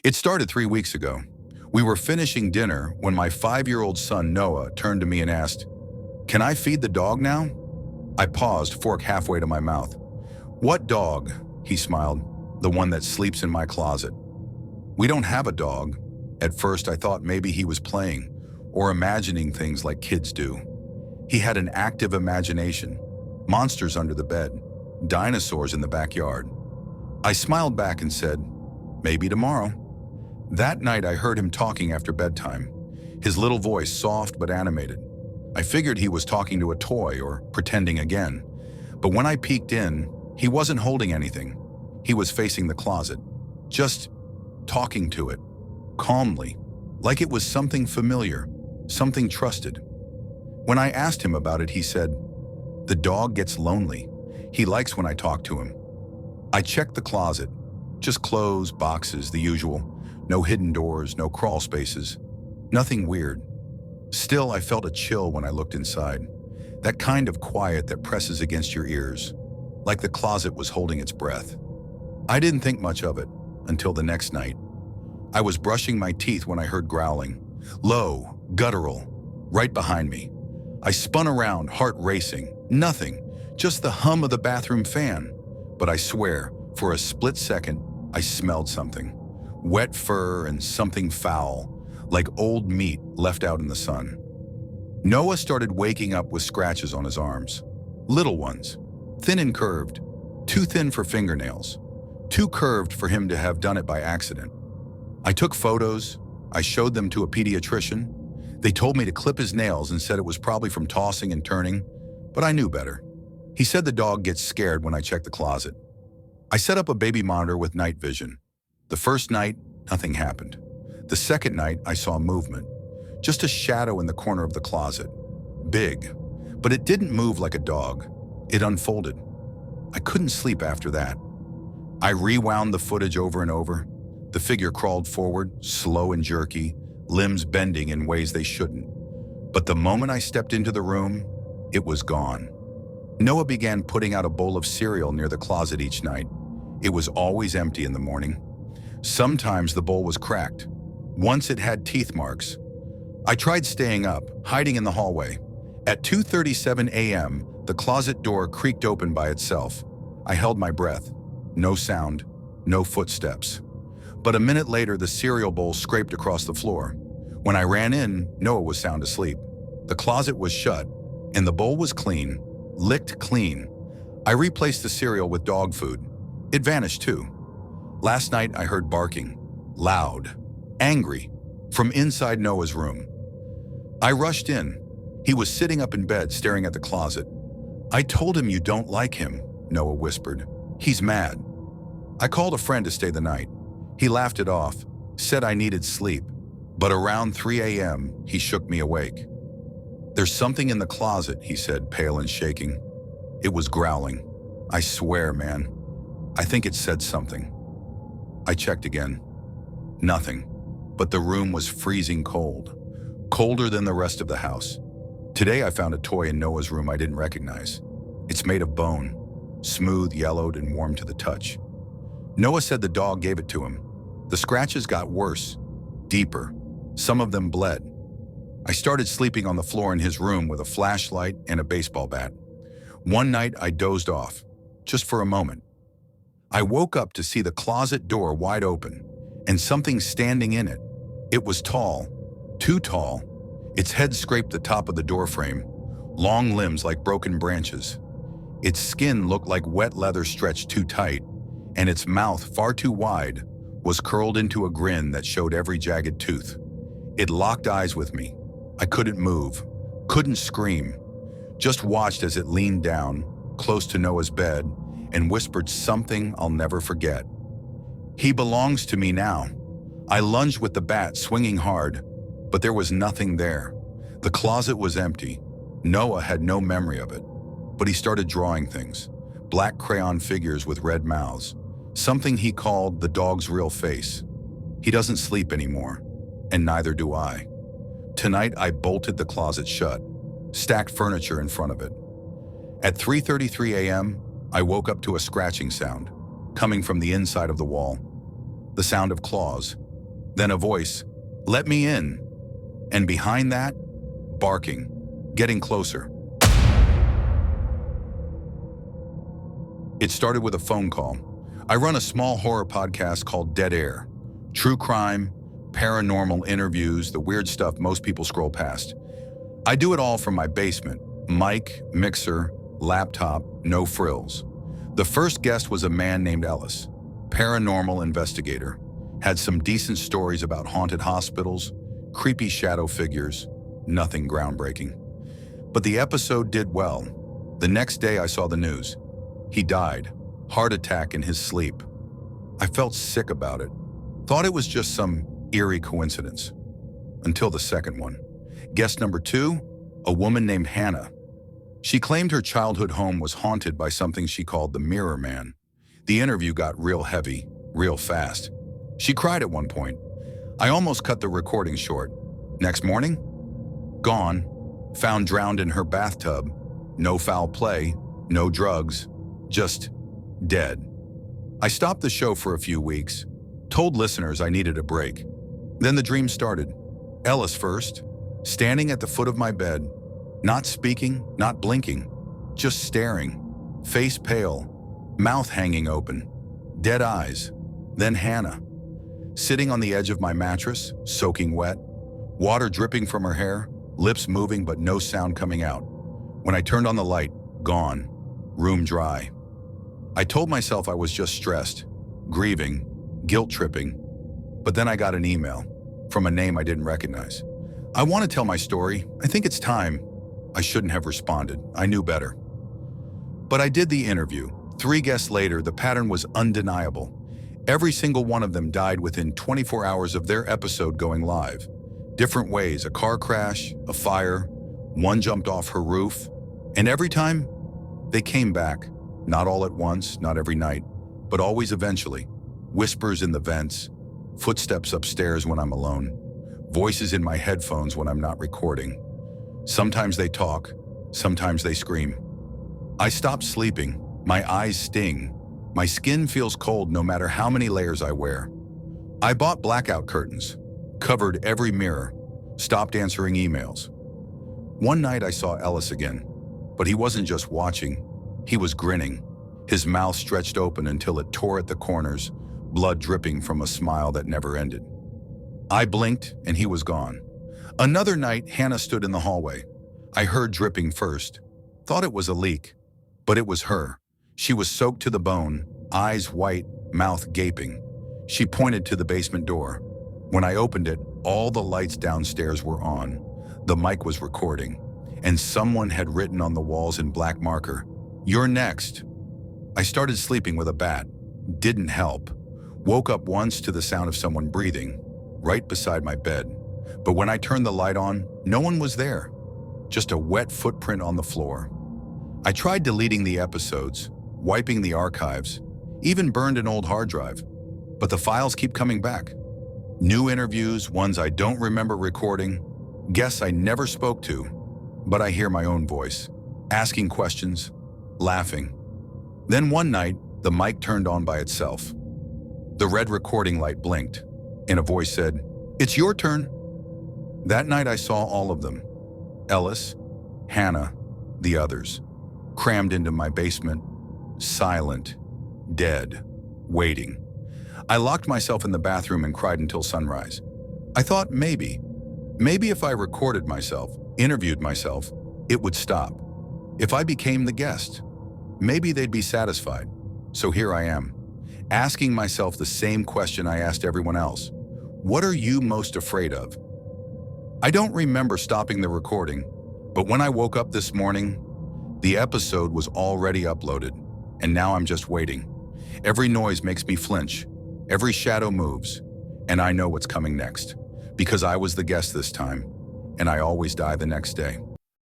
It started 3 weeks ago. We were finishing dinner when my 5-year-old son Noah turned to me and asked, "Can I feed the dog now?" I paused, fork halfway to my mouth. "What dog?" He smiled. "The one that sleeps in my closet." "We don't have a dog." At first I thought maybe he was playing or imagining things like kids do. He had an active imagination. Monsters under the bed, dinosaurs in the backyard. I smiled back and said, "Maybe tomorrow." That night I heard him talking after bedtime, his little voice soft but animated. I figured he was talking to a toy or pretending again. But when I peeked in, he wasn't holding anything. He was facing the closet, just talking to it, calmly, like it was something familiar, something trusted. When I asked him about it, he said, "The dog gets lonely. He likes when I talk to him." I checked the closet, just clothes, boxes, the usual. No hidden doors, no crawl spaces, nothing weird. Still, I felt a chill when I looked inside, that kind of quiet that presses against your ears, like the closet was holding its breath. I didn't think much of it until the next night. I was brushing my teeth when I heard growling, low, guttural, right behind me. I spun around, heart racing. Nothing, just the hum of the bathroom fan. But I swear, for a split second, I smelled something. Wet fur and something foul, like old meat left out in the sun. Noah started waking up with scratches on his arms. Little ones, thin and curved, too thin for fingernails, too curved for him to have done it by accident. I took photos, I showed them to a pediatrician. They told me to clip his nails and said it was probably from tossing and turning, but I knew better. He said the dog gets scared when I check the closet. I set up a baby monitor with night vision. The first night, nothing happened. The second night, I saw movement. Just a shadow in the corner of the closet. Big, but it didn't move like a dog. It unfolded. I couldn't sleep after that. I rewound the footage over and over. The figure crawled forward, slow and jerky, limbs bending in ways they shouldn't. But the moment I stepped into the room, it was gone. Noah began putting out a bowl of cereal near the closet each night. It was always empty in the morning. Sometimes the bowl was cracked. Once it had teeth marks. I tried staying up, hiding in the hallway. At 2:37 a.m., the closet door creaked open by itself. I held my breath. No sound, no footsteps. But a minute later, the cereal bowl scraped across the floor. When I ran in, Noah was sound asleep. The closet was shut, and the bowl was clean, licked clean. I replaced the cereal with dog food. It vanished too. Last night, I heard barking, loud, angry, from inside Noah's room. I rushed in. He was sitting up in bed, staring at the closet. "I told him you don't like him," Noah whispered. "He's mad." I called a friend to stay the night. He laughed it off, said I needed sleep. But around 3 a.m., he shook me awake. "There's something in the closet," he said, pale and shaking. It was growling. I swear, man. I think it said something. I checked again. Nothing. But the room was freezing cold. Colder than the rest of the house. Today I found a toy in Noah's room I didn't recognize. It's made of bone, smooth, yellowed, and warm to the touch. Noah said the dog gave it to him. The scratches got worse, deeper. Some of them bled. I started sleeping on the floor in his room with a flashlight and a baseball bat. One night I dozed off, just for a moment. I woke up to see the closet door wide open and something standing in it. It was tall, too tall. Its head scraped the top of the doorframe, long limbs like broken branches. Its skin looked like wet leather stretched too tight, and its mouth, far too wide, was curled into a grin that showed every jagged tooth. It locked eyes with me. I couldn't move, couldn't scream, just watched as it leaned down, close to Noah's bed, and whispered something I'll never forget. "He belongs to me now." I lunged with the bat, swinging hard, but there was nothing there. The closet was empty. Noah had no memory of it, but he started drawing things. Black crayon figures with red mouths, something he called the dog's real face. He doesn't sleep anymore, and neither do I. Tonight I bolted the closet shut, stacked furniture in front of it. At 3:33 a.m., I woke up to a scratching sound, coming from the inside of the wall. The sound of claws, Then a voice, "Let me in." And behind that, barking, getting closer. It started with a phone call. I run a small horror podcast called Dead Air. True crime, paranormal interviews, the weird stuff most people scroll past. I do it all from my basement. Mic, mixer, laptop, no frills. The first guest was a man named Ellis, paranormal investigator. Had some decent stories about haunted hospitals, creepy shadow figures, nothing groundbreaking. But the episode did well. The next day I saw the news. He died, heart attack in his sleep. I felt sick about it. Thought it was just some eerie coincidence. Until the second one. Guest number 2, a woman named Hannah. She claimed her childhood home was haunted by something she called the Mirror Man. The interview got real heavy, real fast. She cried at one point. I almost cut the recording short. Next morning? Gone. Found drowned in her bathtub. No foul play, no drugs, just dead. I stopped the show for a few weeks, told listeners I needed a break. Then the dream started. Ellis first, standing at the foot of my bed, not speaking, not blinking, just staring, face pale, mouth hanging open, dead eyes. Then Hannah, sitting on the edge of my mattress, soaking wet, water dripping from her hair, lips moving but no sound coming out. When I turned on the light, gone, room dry. I told myself I was just stressed, grieving, guilt-tripping, but then I got an email from a name I didn't recognize. I want to tell my story. I think it's time. I shouldn't have responded. I knew better. But I did the interview. 3 guests later, the pattern was undeniable. Every single one of them died within 24 hours of their episode going live. Different ways, a car crash, a fire, one jumped off her roof, and every time, they came back. Not all at once, not every night, but always eventually. Whispers in the vents, footsteps upstairs when I'm alone, voices in my headphones when I'm not recording. Sometimes they talk, sometimes they scream. I stop sleeping, my eyes sting, my skin feels cold no matter how many layers I wear. I bought blackout curtains, covered every mirror, stopped answering emails. One night I saw Ellis again, but he wasn't just watching, he was grinning, his mouth stretched open until it tore at the corners, blood dripping from a smile that never ended. I blinked and he was gone. Another night, Hannah stood in the hallway. I heard dripping first, thought it was a leak, but it was her. She was soaked to the bone, eyes white, mouth gaping. She pointed to the basement door. When I opened it, all the lights downstairs were on. The mic was recording, and someone had written on the walls in black marker, "You're next." I started sleeping with a bat. Didn't help. Woke up once to the sound of someone breathing, right beside my bed. But when I turned the light on, no one was there. Just a wet footprint on the floor. I tried deleting the episodes, wiping the archives, even burned an old hard drive. But the files keep coming back. New interviews, ones I don't remember recording, guests I never spoke to, but I hear my own voice, asking questions, laughing. Then one night, the mic turned on by itself. The red recording light blinked, and a voice said, "It's your turn." That night I saw all of them. Ellis, Hannah, the others, crammed into my basement, silent, dead, waiting. I locked myself in the bathroom and cried until sunrise. I thought maybe if I recorded myself, interviewed myself, it would stop. If I became the guest, maybe they'd be satisfied. So here I am, asking myself the same question I asked everyone else. What are you most afraid of? I don't remember stopping the recording, but when I woke up this morning, the episode was already uploaded, and now I'm just waiting. Every noise makes me flinch, every shadow moves, and I know what's coming next, because I was the guest this time, and I always die the next day.